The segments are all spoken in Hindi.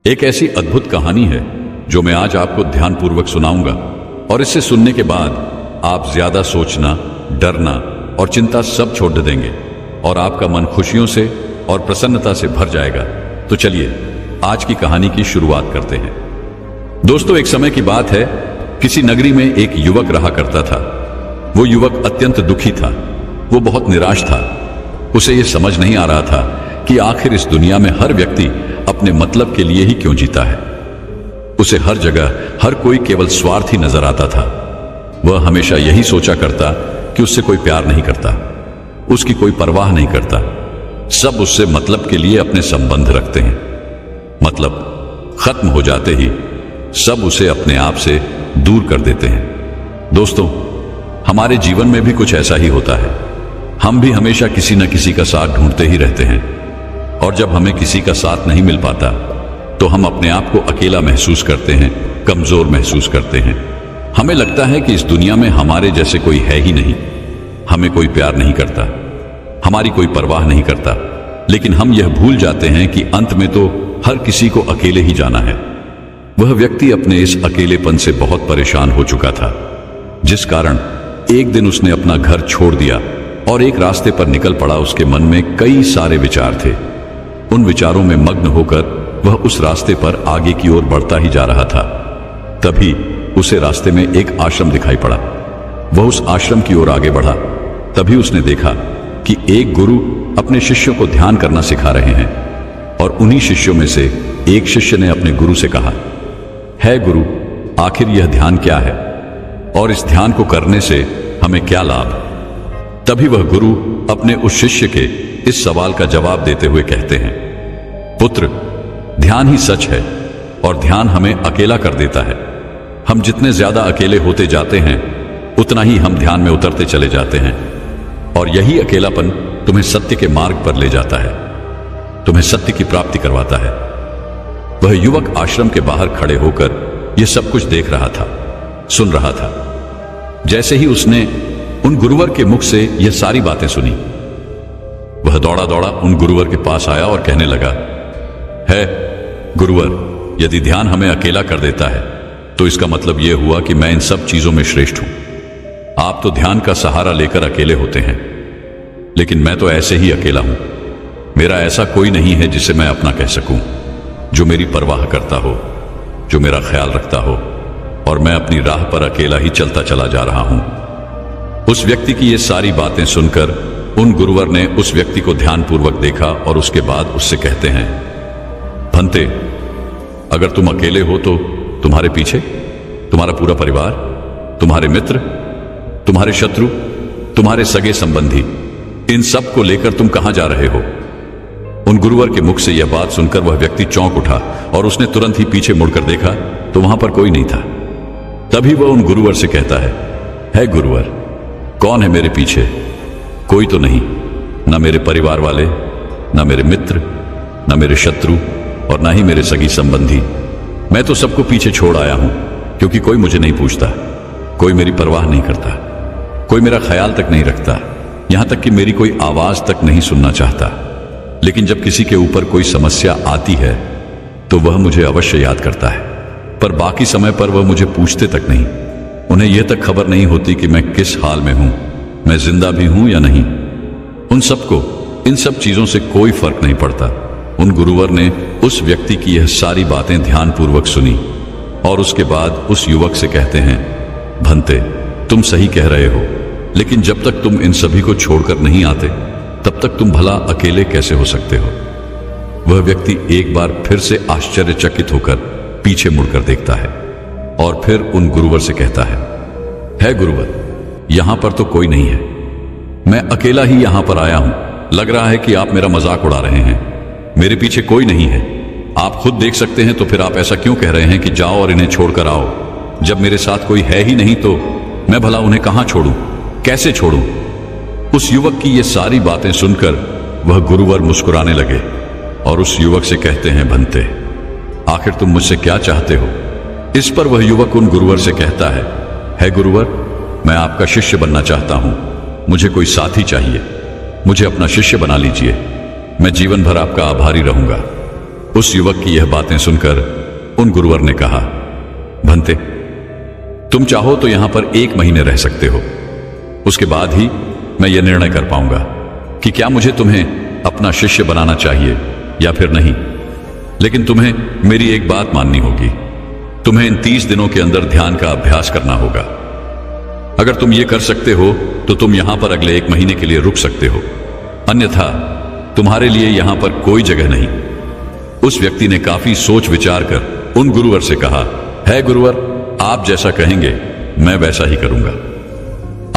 एक ऐसी अद्भुत कहानी है जो मैं आज आपको ध्यानपूर्वक सुनाऊंगा और इसे सुनने के बाद आप ज्यादा सोचना, डरना और चिंता सब छोड़ देंगे और आपका मन खुशियों से और प्रसन्नता से भर जाएगा। तो चलिए आज की कहानी की शुरुआत करते हैं। दोस्तों, एक समय की बात है, किसी नगरी में एक युवक रहा करता था। वो युवक अत्यंत दुखी था। वो बहुत निराश था। उसे यह समझ नहीं आ रहा था कि आखिर इस दुनिया में हर व्यक्ति अपने मतलब के लिए ही क्यों जीता है। उसे हर जगह हर कोई केवल स्वार्थी नजर आता था। वह हमेशा यही सोचा करता कि उससे कोई प्यार नहीं करता, उसकी कोई परवाह नहीं करता। सब उससे मतलब के लिए अपने संबंध रखते हैं। मतलब खत्म हो जाते ही सब उसे अपने आप से दूर कर देते हैं। दोस्तों, हमारे जीवन में भी कुछ ऐसा ही होता है। हम भी हमेशा किसी न किसी का साथ ढूंढते ही रहते हैं और जब हमें किसी का साथ नहीं मिल पाता तो हम अपने आप को अकेला महसूस करते हैं, कमजोर महसूस करते हैं। हमें लगता है कि इस दुनिया में हमारे जैसे कोई है ही नहीं। हमें कोई प्यार नहीं करता, हमारी कोई परवाह नहीं करता। लेकिन हम यह भूल जाते हैं कि अंत में तो हर किसी को अकेले ही जाना है। वह व्यक्ति अपने इस अकेलेपन से बहुत परेशान हो चुका था, जिस कारण एक दिन उसने अपना घर छोड़ दिया और एक रास्ते पर निकल पड़ा। उसके मन में कई सारे विचार थे। उन विचारों में मग्न होकर वह उस रास्ते पर आगे की ओर बढ़ता ही जा रहा था। तभी उसे रास्ते में एक आश्रम दिखाई पड़ा। वह उस आश्रम की ओर आगे बढ़ा। तभी उसने देखा कि एक गुरु अपने शिष्यों को ध्यान करना सिखा रहे हैं और उन्हीं शिष्यों में से एक शिष्य ने अपने गुरु से कहा, है गुरु, आखिर यह ध्यान क्या है और इस ध्यान को करने से हमें क्या लाभ? तभी वह गुरु अपने उस शिष्य के इस सवाल का जवाब देते हुए कहते हैं, पुत्र, ध्यान ही सच है और ध्यान हमें अकेला कर देता है। हम जितने ज्यादा अकेले होते जाते हैं उतना ही हम ध्यान में उतरते चले जाते हैं और यही अकेलापन तुम्हें सत्य के मार्ग पर ले जाता है, तुम्हें सत्य की प्राप्ति करवाता है। वह युवक आश्रम के बाहर खड़े होकर यह सब कुछ देख रहा था, सुन रहा था। जैसे ही उसने उन गुरुवर के मुख से यह सारी बातें सुनी, वह दौड़ा दौड़ा उन गुरुवर के पास आया और कहने लगा, है गुरुवर, यदि ध्यान हमें अकेला कर देता है तो इसका मतलब यह हुआ कि मैं इन सब चीजों में श्रेष्ठ हूं। आप तो ध्यान का सहारा लेकर अकेले होते हैं, लेकिन मैं तो ऐसे ही अकेला हूं। मेरा ऐसा कोई नहीं है जिसे मैं अपना कह सकूं, जो मेरी परवाह करता हो, जो मेरा ख्याल रखता हो, और मैं अपनी राह पर अकेला ही चलता चला जा रहा हूं। उस व्यक्ति की ये सारी बातें सुनकर उन गुरुवर ने उस व्यक्ति को ध्यानपूर्वक देखा और उसके बाद उससे कहते हैं, भंते, अगर तुम अकेले हो तो तुम्हारे पीछे तुम्हारा पूरा परिवार, तुम्हारे मित्र, तुम्हारे शत्रु, तुम्हारे सगे संबंधी, इन सब को लेकर तुम कहां जा रहे हो? उन गुरुवर के मुख से यह बात सुनकर वह व्यक्ति चौंक उठा और उसने तुरंत ही पीछे मुड़कर देखा तो वहां पर कोई नहीं था। तभी वह उन गुरुवर से कहता है गुरुवर, कौन है मेरे पीछे? कोई तो नहीं, न मेरे परिवार वाले, न मेरे मित्र, न मेरे शत्रु और न ही मेरे सगी संबंधी। मैं तो सबको पीछे छोड़ आया हूं क्योंकि कोई मुझे नहीं पूछता, कोई मेरी परवाह नहीं करता, कोई मेरा ख्याल तक नहीं रखता, यहां तक कि मेरी कोई आवाज तक नहीं सुनना चाहता। लेकिन जब किसी के ऊपर कोई समस्या आती है तो वह मुझे अवश्य याद करता है, पर बाकी समय पर वह मुझे पूछते तक नहीं। उन्हें यह तक खबर नहीं होती कि मैं किस हाल में हूं, मैं जिंदा भी हूं या नहीं। उन सबको इन सब चीजों से कोई फर्क नहीं पड़ता। उन गुरुवर ने उस व्यक्ति की यह सारी बातें ध्यानपूर्वक सुनी और उसके बाद उस युवक से कहते हैं, भंते, तुम सही कह रहे हो, लेकिन जब तक तुम इन सभी को छोड़कर नहीं आते तब तक तुम भला अकेले कैसे हो सकते हो? वह व्यक्ति एक बार फिर से आश्चर्यचकित होकर पीछे मुड़कर देखता है और फिर उन गुरुवर से कहता है गुरुवर, यहां पर तो कोई नहीं है, मैं अकेला ही यहां पर आया हूं। लग रहा है कि आप मेरा मजाक उड़ा रहे हैं। मेरे पीछे कोई नहीं है, आप खुद देख सकते हैं, तो फिर आप ऐसा क्यों कह रहे हैं कि जाओ और इन्हें छोड़कर आओ? जब मेरे साथ कोई है ही नहीं तो मैं भला उन्हें कहां छोड़ूं, कैसे छोड़ूं? उस युवक की ये सारी बातें सुनकर वह गुरुवर मुस्कुराने लगे और उस युवक से कहते हैं, भंते, आखिर तुम मुझसे क्या चाहते हो? इस पर वह युवक उन गुरुवर से कहता है गुरुवर, मैं आपका शिष्य बनना चाहता हूं, मुझे कोई साथी चाहिए, मुझे अपना शिष्य बना लीजिए, मैं जीवन भर आपका आभारी रहूंगा। उस युवक की यह बातें सुनकर उन गुरुवर ने कहा, भंते, तुम चाहो तो यहां पर 1 महीने रह सकते हो। उसके बाद ही मैं यह निर्णय कर पाऊंगा कि क्या मुझे तुम्हें अपना शिष्य बनाना चाहिए या फिर नहीं। लेकिन तुम्हें मेरी एक बात माननी होगी। तुम्हें इन 30 दिनों के अंदर ध्यान का अभ्यास करना होगा। अगर तुम ये कर सकते हो तो तुम यहां पर अगले 1 महीने के लिए रुक सकते हो, अन्यथा तुम्हारे लिए यहां पर कोई जगह नहीं। उस व्यक्ति ने काफी सोच विचार कर उन गुरुवर से कहा, है गुरुवर, आप जैसा कहेंगे मैं वैसा ही करूंगा।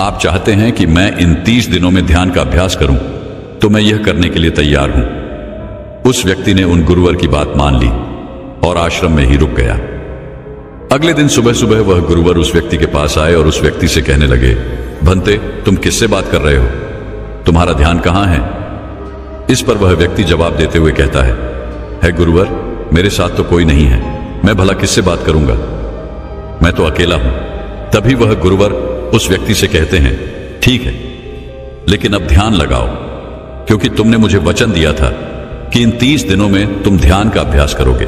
आप चाहते हैं कि मैं इन 30 दिनों में ध्यान का अभ्यास करूं, तो मैं यह करने के लिए तैयार हूं। उस व्यक्ति ने उन गुरुवर की बात मान ली और आश्रम में ही रुक गया। अगले दिन सुबह सुबह वह गुरुवर उस व्यक्ति के पास आए और उस व्यक्ति से कहने लगे, भंते, तुम किससे बात कर रहे हो? तुम्हारा ध्यान कहां है? इस पर वह व्यक्ति जवाब देते हुए कहता है गुरुवर, मेरे साथ तो कोई नहीं है, मैं भला किससे बात करूंगा, मैं तो अकेला हूं। तभी वह गुरुवर उस व्यक्ति से कहते हैं, ठीक है, लेकिन अब ध्यान लगाओ, क्योंकि तुमने मुझे वचन दिया था कि इन 30 दिनों में तुम ध्यान का अभ्यास करोगे।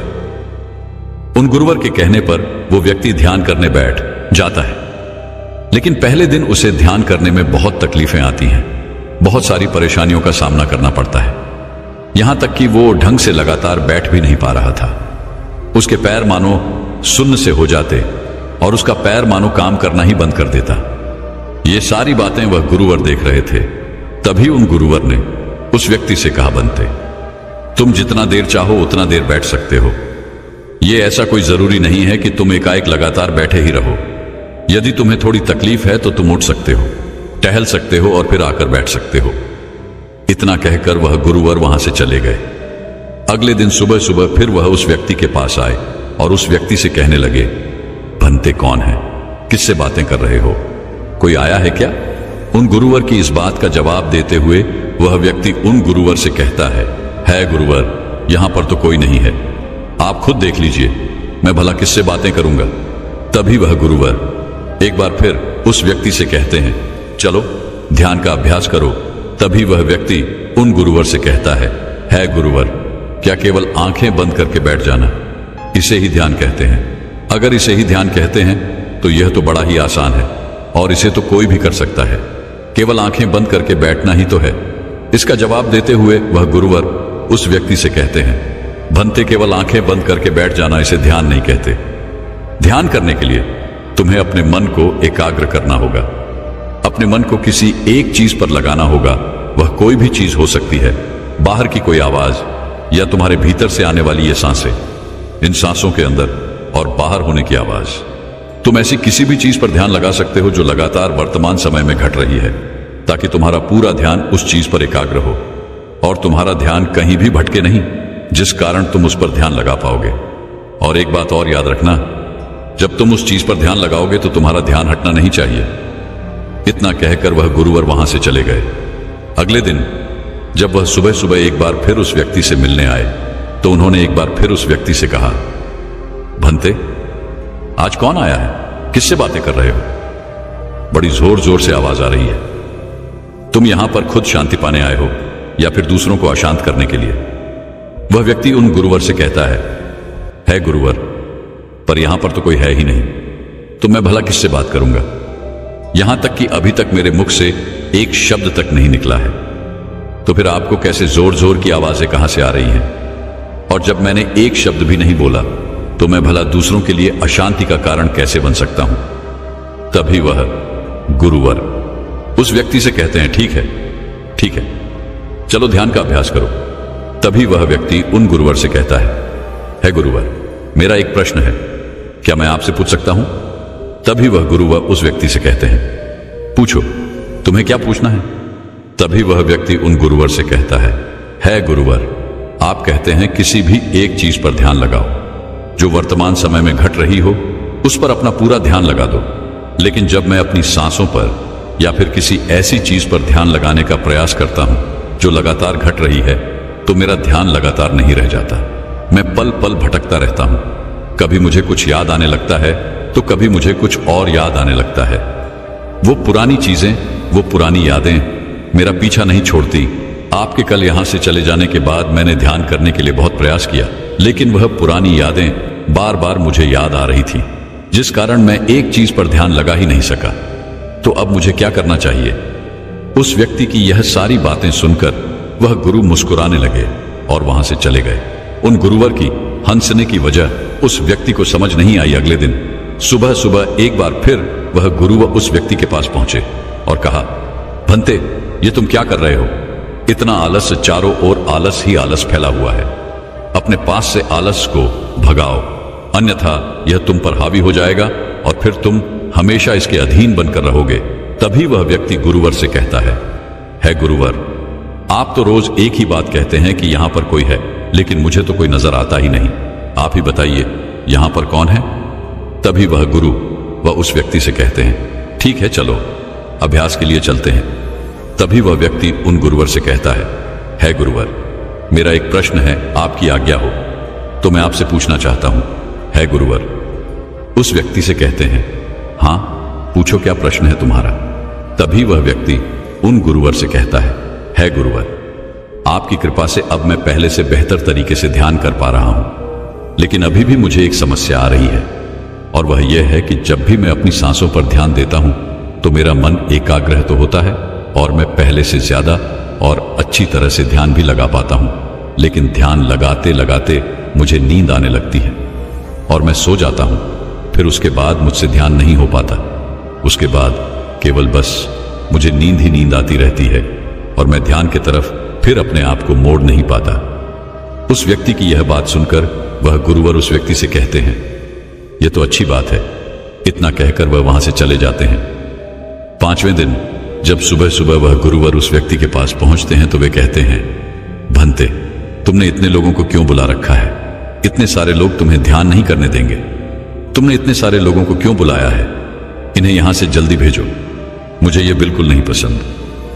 उन गुरुवर के कहने पर वो व्यक्ति ध्यान करने बैठ जाता है, लेकिन पहले दिन उसे ध्यान करने में बहुत तकलीफें आती हैं, बहुत सारी परेशानियों का सामना करना पड़ता है। यहां तक कि वो ढंग से लगातार बैठ भी नहीं पा रहा था। उसके पैर मानो सुन्न से हो जाते और उसका पैर मानो काम करना ही बंद कर देता। ये सारी बातें वह गुरुवर देख रहे थे। तभी उन गुरुवर ने उस व्यक्ति से कहा, बनते, तुम जितना देर चाहो उतना देर बैठ सकते हो। यह ऐसा कोई जरूरी नहीं है कि तुम एकाएक लगातार बैठे ही रहो। यदि तुम्हें थोड़ी तकलीफ है तो तुम उठ सकते हो, टहल सकते हो और फिर आकर बैठ सकते हो। इतना कहकर वह गुरुवर वहां से चले गए। अगले दिन सुबह सुबह फिर वह उस व्यक्ति के पास आए और उस व्यक्ति से कहने लगे, भंते कौन है? किससे बातें कर रहे हो? कोई आया है क्या? उन गुरुवर की इस बात का जवाब देते हुए वह व्यक्ति उन गुरुवर से कहता है गुरुवर, यहां पर तो कोई नहीं है, आप खुद देख लीजिए, मैं भला किससे बातें करूंगा। तभी वह गुरुवर एक बार फिर उस व्यक्ति से कहते हैं, चलो ध्यान का अभ्यास करो। तभी वह व्यक्ति उन गुरुवर से कहता है गुरुवर, क्या केवल आंखें बंद करके बैठ जाना, इसे ही ध्यान कहते हैं? अगर इसे ही ध्यान कहते हैं तो यह तो बड़ा ही आसान है और इसे तो कोई भी कर सकता है, केवल आंखें बंद करके बैठना ही तो है। इसका जवाब देते हुए वह गुरुवर उस व्यक्ति से कहते हैं, भंते, केवल आंखें बंद करके बैठ जाना इसे ध्यान नहीं कहते। ध्यान करने के लिए तुम्हें अपने मन को एकाग्र करना होगा, अपने मन को किसी एक चीज पर लगाना होगा। वह कोई भी चीज हो सकती है, बाहर की कोई आवाज या तुम्हारे भीतर से आने वाली ये सांसें, इन सांसों के अंदर और बाहर होने की आवाज। तुम ऐसी किसी भी चीज पर ध्यान लगा सकते हो जो लगातार वर्तमान समय में घट रही है, ताकि तुम्हारा पूरा ध्यान उस चीज पर एकाग्र हो और तुम्हारा ध्यान कहीं भी भटके नहीं, जिस कारण तुम उस पर ध्यान लगा पाओगे। और एक बात और याद रखना, जब तुम उस चीज पर ध्यान लगाओगे तो तुम्हारा ध्यान हटना नहीं चाहिए। इतना कहकर वह गुरुवर वहां से चले गए। अगले दिन जब वह सुबह सुबह एक बार फिर उस व्यक्ति से मिलने आए तो उन्होंने एक बार फिर उस व्यक्ति से कहा, भंते, आज कौन आया है? किससे बातें कर रहे हो? बड़ी जोर जोर से आवाज आ रही है। तुम यहां पर खुद शांति पाने आए हो या फिर दूसरों को अशांत करने के लिए? वह व्यक्ति उन गुरुवर से कहता है गुरुवर, पर यहां पर तो कोई है ही नहीं, तो मैं भला किससे बात करूंगा? यहां तक कि अभी तक मेरे मुख से एक शब्द तक नहीं निकला है, तो फिर आपको कैसे जोर जोर की आवाजें कहां से आ रही हैं? और जब मैंने एक शब्द भी नहीं बोला तो मैं भला दूसरों के लिए अशांति का कारण कैसे बन सकता हूं? तभी वह गुरुवर उस व्यक्ति से कहते हैं, ठीक है, चलो ध्यान का अभ्यास करो। तभी वह व्यक्ति उन गुरुवर से कहता है गुरुवर, मेरा एक प्रश्न है, क्या मैं आपसे पूछ सकता हूं? तभी वह गुरुवर उस व्यक्ति से कहते हैं, पूछो, तुम्हें क्या पूछना है? तभी वह व्यक्ति उन गुरुवर से कहता है गुरुवर, आप कहते हैं किसी भी एक चीज पर ध्यान लगाओ जो वर्तमान समय में घट रही हो, उस पर अपना पूरा ध्यान लगा दो। लेकिन जब मैं अपनी सांसों पर या फिर किसी ऐसी चीज पर ध्यान लगाने का प्रयास करता हूं जो लगातार घट रही है, तो मेरा ध्यान लगातार नहीं रह जाता। मैं पल पल भटकता रहता हूं। कभी मुझे कुछ याद आने लगता है तो कभी मुझे कुछ और याद आने लगता है। वो पुरानी चीजें, वो पुरानी यादें मेरा पीछा नहीं छोड़ती। आपके कल यहां से चले जाने के बाद मैंने ध्यान करने के लिए बहुत प्रयास किया, लेकिन वह पुरानी यादें बार बार मुझे याद आ रही थी, जिस कारण मैं एक चीज पर ध्यान लगा ही नहीं सका। तो अब मुझे क्या करना चाहिए? उस व्यक्ति की यह सारी बातें सुनकर वह गुरु मुस्कुराने लगे और वहां से चले गए। उन गुरुवर की हंसने की वजह उस व्यक्ति को समझ नहीं आई। अगले दिन सुबह सुबह एक बार फिर वह गुरु उस व्यक्ति के पास पहुंचे और कहा, भंते, ये तुम क्या कर रहे हो? इतना आलस, चारों ओर आलस ही आलस फैला हुआ है। अपने पास से आलस को भगाओ, अन्यथा यह तुम पर हावी हो जाएगा और फिर तुम हमेशा इसके अधीन बनकर रहोगे। तभी वह व्यक्ति गुरुवर से कहता है गुरुवर, आप तो रोज एक ही बात कहते हैं कि यहां पर कोई है, लेकिन मुझे तो कोई नजर आता ही नहीं। आप ही बताइए, यहां पर कौन है? तभी वह गुरु वह उस व्यक्ति से कहते हैं, ठीक है, चलो अभ्यास के लिए चलते हैं। तभी वह व्यक्ति उन गुरुवर से कहता है गुरुवर, मेरा एक प्रश्न है, आपकी आज्ञा हो तो मैं आपसे पूछना चाहता हूं। है गुरुवर। उस व्यक्ति से कहते हैं, हां पूछो, क्या प्रश्न है तुम्हारा? तभी वह व्यक्ति उन गुरुवर से कहता है गुरुवर, आपकी कृपा से अब मैं पहले से बेहतर तरीके से ध्यान कर पा रहा हूं, लेकिन अभी भी मुझे एक समस्या आ रही है, और वह यह है कि जब भी मैं अपनी सांसों पर ध्यान देता हूं तो मेरा मन एकाग्र तो होता है और मैं पहले से ज्यादा और अच्छी तरह से ध्यान भी लगा पाता हूं, लेकिन ध्यान लगाते लगाते मुझे नींद आने लगती है और मैं सो जाता हूं। फिर उसके बाद मुझसे ध्यान नहीं हो पाता। उसके बाद केवल बस मुझे नींद ही नींद आती रहती है और मैं ध्यान की तरफ फिर अपने आप को मोड़ नहीं पाता। उस व्यक्ति की यह बात सुनकर वह गुरुवर उस व्यक्ति से कहते हैं, यह तो अच्छी बात है। इतना कहकर वह वहां से चले जाते हैं। 5वें दिन जब सुबह सुबह वह गुरुवर उस व्यक्ति के पास पहुंचते हैं तो वे कहते हैं, भंते, तुमने इतने लोगों को क्यों बुला रखा है? इतने सारे लोग तुम्हें ध्यान नहीं करने देंगे। तुमने इतने सारे लोगों को क्यों बुलाया है? इन्हें यहां से जल्दी भेजो। मुझे यह बिल्कुल नहीं पसंद।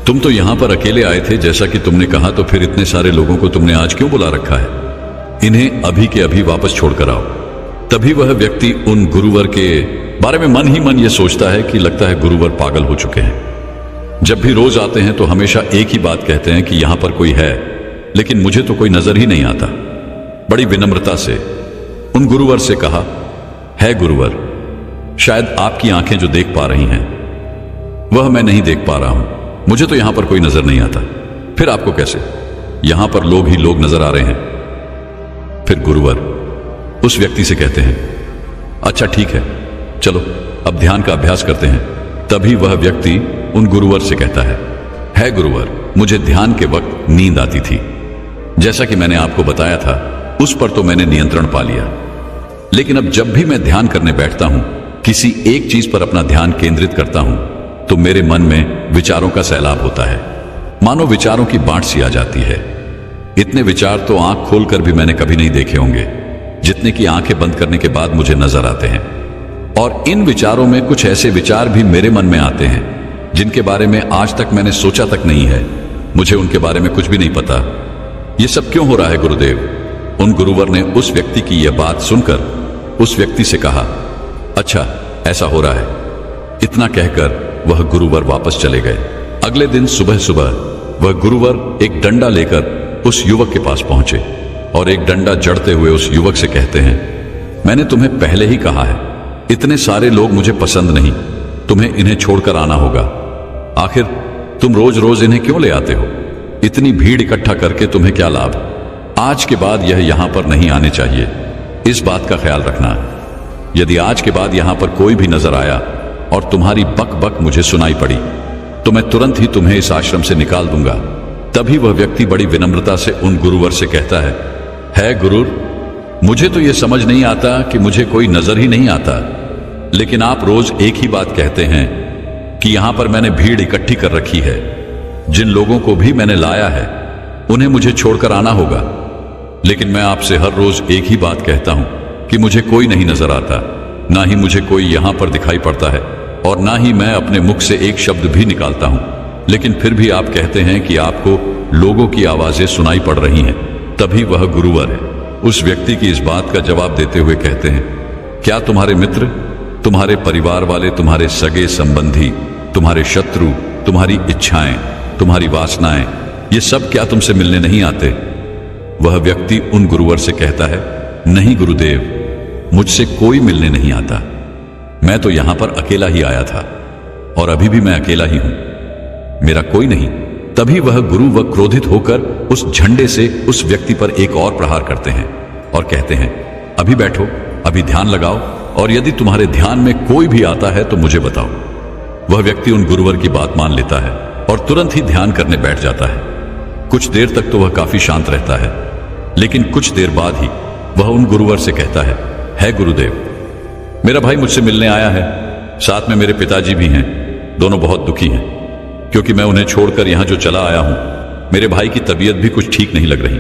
तुम तो यहां पर अकेले आए थे जैसा कि तुमने कहा, तो फिर इतने सारे लोगों को तुमने आज क्यों बुला रखा है? इन्हें अभी के अभी वापस छोड़कर आओ। तभी वह व्यक्ति उन गुरुवर के बारे में मन ही मन यह सोचता है कि लगता है गुरुवर पागल हो चुके हैं। जब भी रोज आते हैं तो हमेशा एक ही बात कहते हैं कि यहां पर कोई है, लेकिन मुझे तो कोई नजर ही नहीं आता। बड़ी विनम्रता से उन गुरुवर से कहा, है गुरुवर, शायद आपकी आंखें जो देख पा रही हैं वह मैं नहीं देख पा रहा हूं। मुझे तो यहां पर कोई नजर नहीं आता। फिर आपको कैसे? यहां पर लोग ही लोग नजर आ रहे हैं। फिर गुरुवर उस व्यक्ति से कहते हैं, अच्छा ठीक है, चलो अब ध्यान का अभ्यास करते हैं। तभी वह व्यक्ति उन गुरुवर से कहता है गुरुवर, मुझे ध्यान के वक्त नींद आती थी। जैसा कि मैंने आपको बताया था, उस पर तो मैंने नियंत्रण पा लिया, लेकिन अब जब भी मैं ध्यान करने बैठता हूं, किसी एक चीज पर अपना ध्यान केंद्रित करता हूं, तो मेरे मन में विचारों का सैलाब होता है। मानो विचारों की बाढ़ सी आ जाती है। इतने विचार तो आंख खोलकर भी मैंने कभी नहीं देखे होंगे, जितने की आंखें बंद करने के बाद मुझे नजर आते हैं। और इन विचारों में कुछ ऐसे विचार भी मेरे मन में आते हैं जिनके बारे में आज तक मैंने सोचा तक नहीं है। मुझे उनके बारे में कुछ भी नहीं पता। यह सब क्यों हो रहा है गुरुदेव? उन गुरुवर ने उस व्यक्ति की यह बात सुनकर उस व्यक्ति से कहा, अच्छा ऐसा हो रहा है। इतना कहकर वह गुरुवर वापस चले गए। अगले दिन सुबह सुबह वह गुरुवर एक डंडा लेकर उस युवक के पास पहुंचे और एक डंडा जड़ते हुए उस युवक से कहते हैं, मैंने तुम्हें पहले ही कहा है, इतने सारे लोग मुझे पसंद नहीं, तुम्हें इन्हें छोड़कर आना होगा। आखिर तुम रोज रोज इन्हें क्यों ले आते हो? इतनी भीड़ इकट्ठा करके तुम्हें क्या लाभ? आज के बाद यह यहां पर नहीं आने चाहिए। इस बात का ख्याल रखना। यदि आज के बाद यहां पर कोई भी नजर आया और तुम्हारी बक बक मुझे सुनाई पड़ी, तो मैं तुरंत ही तुम्हें इस आश्रम से निकाल दूंगा। तभी वह व्यक्ति बड़ी विनम्रता से उन गुरुवर से कहता है गुरुर, मुझे तो यह समझ नहीं आता कि मुझे कोई नजर ही नहीं आता, लेकिन आप रोज एक ही बात कहते हैं कि यहां पर मैंने भीड़ इकट्ठी कर रखी है। जिन लोगों को भी मैंने लाया है उन्हें मुझे छोड़कर आना होगा, लेकिन मैं आपसे हर रोज एक ही बात कहता हूं कि मुझे कोई नहीं नजर आता, ना ही मुझे कोई यहां पर दिखाई पड़ता है और ना ही मैं अपने मुख से एक शब्द भी निकालता हूं, लेकिन फिर भी आप कहते हैं कि आपको लोगों की आवाजें सुनाई पड़ रही हैं। तभी वह गुरुवर उस व्यक्ति की इस बात का जवाब देते हुए कहते हैं, क्या तुम्हारे मित्र, तुम्हारे परिवार वाले, तुम्हारे सगे संबंधी, तुम्हारे शत्रु, तुम्हारी इच्छाएं, तुम्हारी वासनाएं, ये सब क्या तुमसे मिलने नहीं आते? वह व्यक्ति उन गुरुवर से कहता है, नहीं गुरुदेव, मुझसे कोई मिलने नहीं आता। मैं तो यहां पर अकेला ही आया था और अभी भी मैं अकेला ही हूं, मेरा कोई नहीं। तभी वह गुरु व क्रोधित होकर उस झंडे से उस व्यक्ति पर एक और प्रहार करते हैं और कहते हैं, अभी बैठो, अभी ध्यान लगाओ, और यदि तुम्हारे ध्यान में कोई भी आता है तो मुझे बताओ। वह व्यक्ति उन गुरुवर की बात मान लेता है और तुरंत ही ध्यान करने बैठ जाता है। कुछ देर तक तो वह काफी शांत रहता है, लेकिन कुछ देर बाद ही वह उन गुरुवर से कहता है गुरुदेव, मेरा भाई मुझसे मिलने आया है, साथ में मेरे पिताजी भी हैं। दोनों बहुत दुखी हैं क्योंकि मैं उन्हें छोड़कर यहां जो चला आया हूं, मेरे भाई की तबीयत भी कुछ ठीक नहीं लग रही।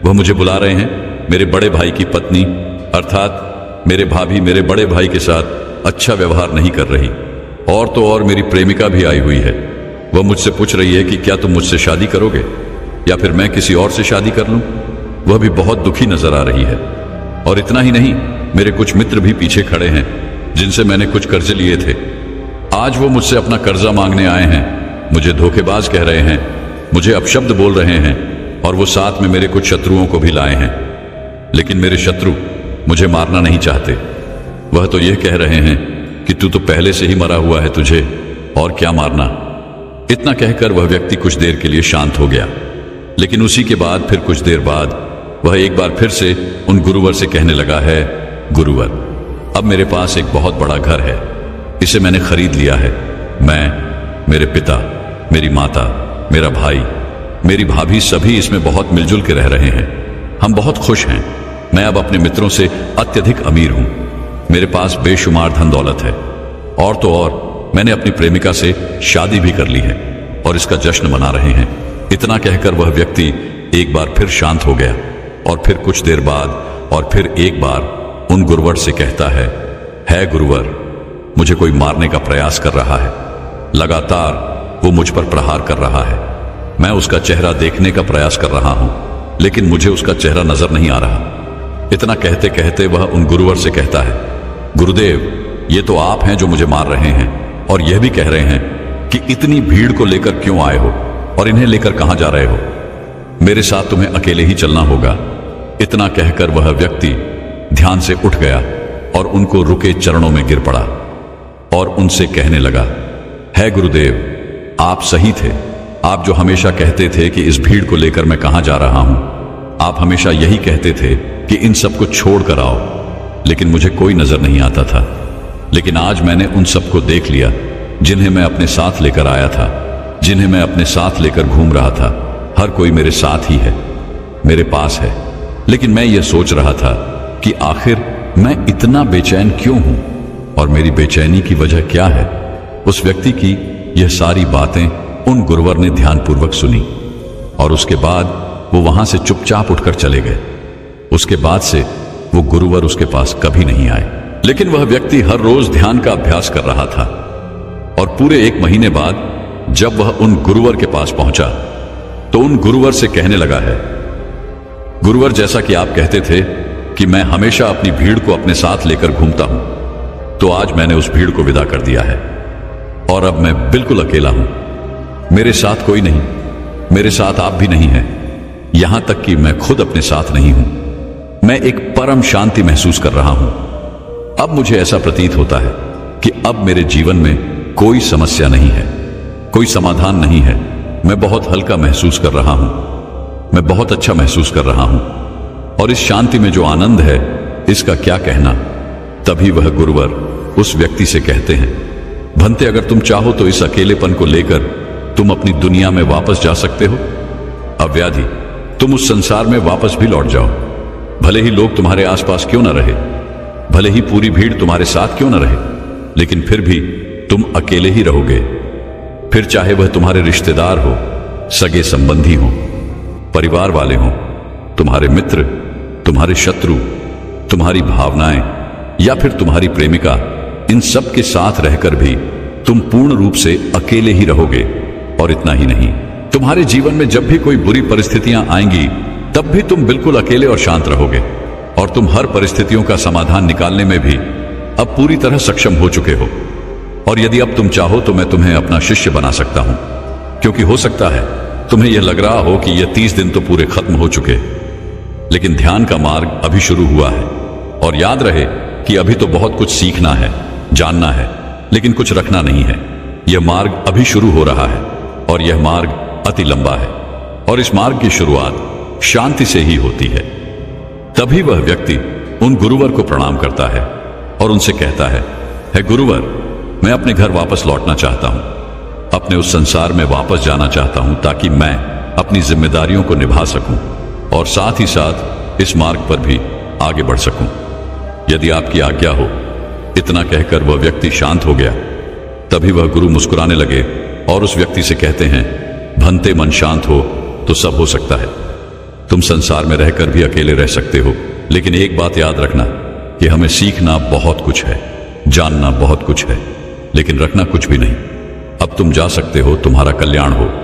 वह मुझे बुला रहे हैं। मेरे बड़े भाई की पत्नी अर्थात मेरे भाभी मेरे बड़े भाई के साथ अच्छा व्यवहार नहीं कर रही, और तो और मेरी प्रेमिका भी आई हुई है। वह मुझसे पूछ रही है कि क्या तुम मुझसे शादी करोगे या फिर मैं किसी और से शादी कर लूं। वह भी बहुत दुखी नजर आ रही है। और इतना ही नहीं, मेरे कुछ मित्र भी पीछे खड़े हैं जिनसे मैंने कुछ कर्जे लिए थे। आज वो मुझसे अपना कर्जा मांगने आए हैं, मुझे धोखेबाज कह रहे हैं, मुझे अपशब्द बोल रहे हैं, और वो साथ में मेरे कुछ शत्रुओं को भी लाए हैं। लेकिन मेरे शत्रु मुझे मारना नहीं चाहते। वह तो यह कह रहे हैं कि तू तो पहले से ही मरा हुआ है, तुझे और क्या मारना। इतना कहकर वह व्यक्ति कुछ देर के लिए शांत हो गया, लेकिन उसी के बाद फिर कुछ देर बाद वह एक बार फिर से उन गुरुवर से कहने लगा है, गुरुवर, अब मेरे पास एक बहुत बड़ा घर है, इसे मैंने खरीद लिया है। मैं, मेरे पिता, मेरी माता, मेरा भाई, मेरी भाभी सभी इसमें बहुत मिलजुल के रह रहे हैं। हम बहुत खुश हैं। मैं अब अपने मित्रों से अत्यधिक अमीर हूं। मेरे पास बेशुमार धन दौलत है, और तो और मैंने अपनी प्रेमिका से शादी भी कर ली है और इसका जश्न मना रहे हैं। इतना कहकर वह व्यक्ति एक बार फिर शांत हो गया और फिर कुछ देर बाद और फिर एक बार उन गुरुवर से कहता है गुरुवर, मुझे कोई मारने का प्रयास कर रहा है। लगातार वो मुझ पर प्रहार कर रहा है। मैं उसका चेहरा देखने का प्रयास कर रहा हूं, लेकिन मुझे उसका चेहरा नजर नहीं आ रहा। इतना कहते कहते वह उन गुरुवर से कहता है, गुरुदेव, ये तो आप हैं जो मुझे मार रहे हैं, और यह भी कह रहे हैं कि इतनी भीड़ को लेकर क्यों आए हो और इन्हें लेकर कहां जा रहे हो। मेरे साथ तुम्हें अकेले ही चलना होगा। इतना कहकर वह व्यक्ति ध्यान से उठ गया और उनको रुके चरणों में गिर पड़ा और उनसे कहने लगा, है गुरुदेव, आप सही थे। आप जो हमेशा कहते थे कि इस भीड़ को लेकर मैं कहां जा रहा हूं, आप हमेशा यही कहते थे कि इन सबको छोड़ कर आओ, लेकिन मुझे कोई नजर नहीं आता था। लेकिन आज मैंने उन सबको देख लिया जिन्हें मैं अपने साथ लेकर आया था, जिन्हें मैं अपने साथ लेकर घूम रहा था। हर कोई मेरे साथ ही है, मेरे पास है। लेकिन मैं यह सोच रहा था कि आखिर मैं इतना बेचैन क्यों हूं और मेरी बेचैनी की वजह क्या है। उस व्यक्ति की यह सारी बातें उन गुरुवर ने ध्यानपूर्वक सुनी और उसके बाद वो वहां से चुपचाप उठकर चले गए। उसके बाद से वो गुरुवर उसके पास कभी नहीं आए। लेकिन वह व्यक्ति हर रोज ध्यान का अभ्यास कर रहा था और पूरे 1 महीने बाद जब वह उन गुरुवर के पास पहुंचा तो उन गुरुवर से कहने लगा है, गुरुवर, जैसा कि आप कहते थे कि मैं हमेशा अपनी भीड़ को अपने साथ लेकर घूमता हूं, तो आज मैंने उस भीड़ को विदा कर दिया है और अब मैं बिल्कुल अकेला हूं। मेरे साथ कोई नहीं, मेरे साथ आप भी नहीं हैं, यहां तक कि मैं खुद अपने साथ नहीं हूं। मैं एक परम शांति महसूस कर रहा हूं। अब मुझे ऐसा प्रतीत होता है कि अब मेरे जीवन में कोई समस्या नहीं है, कोई समाधान नहीं है। मैं बहुत हल्का महसूस कर रहा हूं, मैं बहुत अच्छा महसूस कर रहा हूं, और इस शांति में जो आनंद है इसका क्या कहना। तभी वह गुरुवर उस व्यक्ति से कहते हैं, भंते, अगर तुम चाहो तो इस अकेलेपन को लेकर तुम अपनी दुनिया में वापस जा सकते हो। अव्याधि, तुम उस संसार में वापस भी लौट जाओ। भले ही लोग तुम्हारे आसपास क्यों न रहे, भले ही पूरी भीड़ तुम्हारे साथ क्यों न रहे, लेकिन फिर भी तुम अकेले ही रहोगे। फिर चाहे वह तुम्हारे रिश्तेदार हो, सगे संबंधी हो, परिवार वाले हो, तुम्हारे मित्र, तुम्हारे शत्रु, तुम्हारी भावनाएं या फिर तुम्हारी प्रेमिका, इन सब के साथ रहकर भी तुम पूर्ण रूप से अकेले ही रहोगे। और इतना ही नहीं, तुम्हारे जीवन में जब भी कोई बुरी परिस्थितियां आएंगी तब भी तुम बिल्कुल अकेले और शांत रहोगे, और तुम हर परिस्थितियों का समाधान निकालने में भी अब पूरी तरह सक्षम हो चुके हो। और यदि अब तुम चाहो तो मैं तुम्हें अपना शिष्य बना सकता हूं, क्योंकि हो सकता है तुम्हें यह लग रहा हो कि यह 30 दिन तो पूरे खत्म हो चुके, लेकिन ध्यान का मार्ग अभी शुरू हुआ है। और याद रहे कि अभी तो बहुत कुछ सीखना है, जानना है, लेकिन कुछ रखना नहीं है। यह मार्ग अभी शुरू हो रहा है और यह मार्ग अति लंबा है। और इस मार्ग की शुरुआत शांति से ही होती है। तभी वह व्यक्ति उन गुरुवर को प्रणाम करता है और उनसे कहता है, हे गुरुवर, मैं अपने घर वापस लौटना चाहता हूं, अपने उस संसार में वापस जाना चाहता हूं ताकि मैं अपनी जिम्मेदारियों को निभा सकूं और साथ ही साथ इस मार्ग पर भी आगे बढ़ सकूं। यदि आपकी आज्ञा हो। इतना कहकर वह व्यक्ति शांत हो गया। तभी वह गुरु मुस्कुराने लगे और उस व्यक्ति से कहते हैं, भंते मन शांत हो तो सब हो सकता है। तुम संसार में रहकर भी अकेले रह सकते हो, लेकिन एक बात याद रखना कि हमें सीखना बहुत कुछ है, जानना बहुत कुछ है, लेकिन रखना कुछ भी नहीं। अब तुम जा सकते हो, तुम्हारा कल्याण हो।